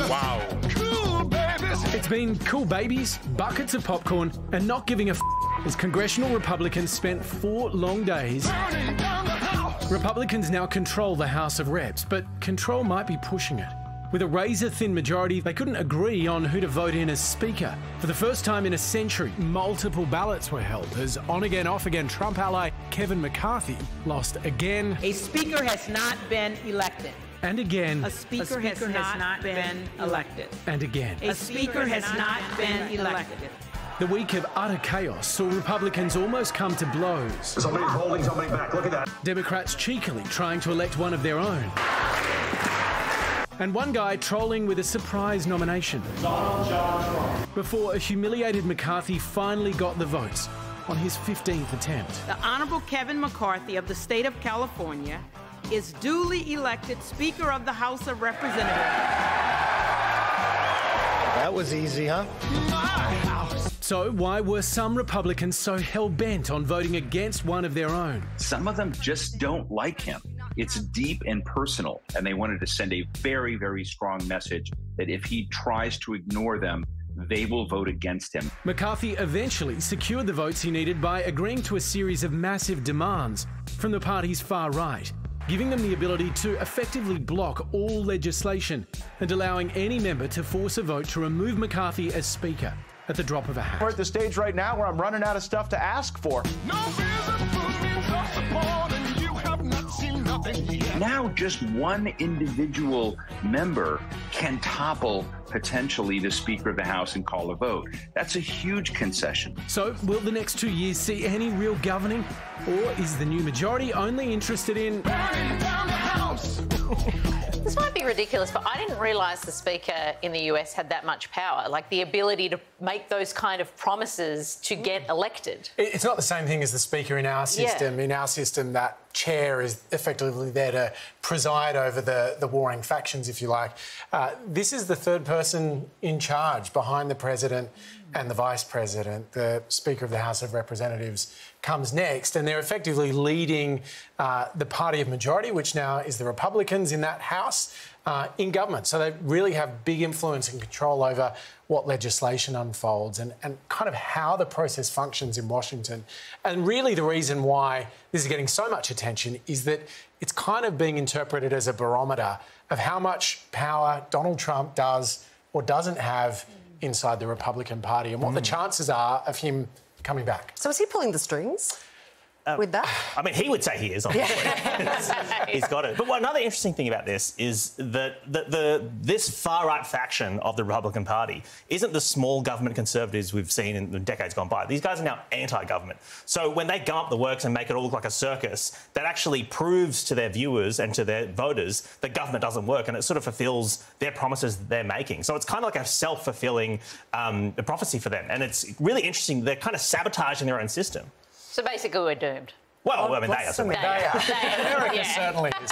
Wow. It's been cool babies, buckets of popcorn, and not giving a as congressional Republicans spent 4 long days. Republicans now control the House of Reps, but control might be pushing it. With a razor-thin majority, they couldn't agree on who to vote in as Speaker. For the first time in a century, multiple ballots were held as on-again, off-again Trump ally Kevin McCarthy lost again. A Speaker has not been elected. And again. A Speaker has not been elected. And again. A Speaker has not been elected. The week of utter chaos saw Republicans almost come to blows. Somebody's holding somebody back. Look at that. Democrats cheekily trying to elect one of their own. And one guy trolling with a surprise nomination. Donald John Trump. Before a humiliated McCarthy finally got the votes on his 15th attempt. The Honourable Kevin McCarthy of the state of California is duly elected Speaker of the House of Representatives. That was easy, huh? So why were some Republicans so hell-bent on voting against one of their own? Some of them just don't like him. It's deep and personal, and they wanted to send a very, very strong message that if he tries to ignore them, they will vote against him. McCarthy eventually secured the votes he needed by agreeing to a series of massive demands from the party's far right, giving them the ability to effectively block all legislation and allowing any member to force a vote to remove McCarthy as Speaker at the drop of a hat. We're at the stage right now where I'm running out of stuff to ask for. Now just one individual member can topple potentially the Speaker of the House and call a vote. That's a huge concession. So will the next 2 years see any real governing? Or is the new majority only interested in burning down the House? This might be ridiculous, but I didn't realise the Speaker in the US had that much power, like the ability to make those kind of promises to get elected. It's not the same thing as the Speaker in our system. Yeah. In our system, that chair is effectively there to preside over the warring factions, if you like. This is the third person in charge behind the President and the Vice President. The Speaker of the House of Representatives comes next, and they're effectively leading the party of majority, which now is the Republicans in that House, in government. So they really have big influence and control over what legislation unfolds and kind of how the process functions in Washington. And really the reason why this is getting so much attention is that it's kind of being interpreted as a barometer of how much power Donald Trump does or doesn't have inside the Republican Party and what the chances are of him coming back. So is he pulling the strings with that? I mean, he would say he is, obviously. He's got it. But another interesting thing about this is that this far-right faction of the Republican Party isn't the small government conservatives we've seen in the decades gone by. These guys are now anti-government. So when they gum up the works and make it all look like a circus, that actually proves to their viewers and to their voters that government doesn't work, and it sort of fulfills their promises that they're making. So it's kind of like a self-fulfilling prophecy for them. And it's really interesting. They're kind of sabotaging their own system. So basically we're doomed. Well, I mean, they are. America certainly is.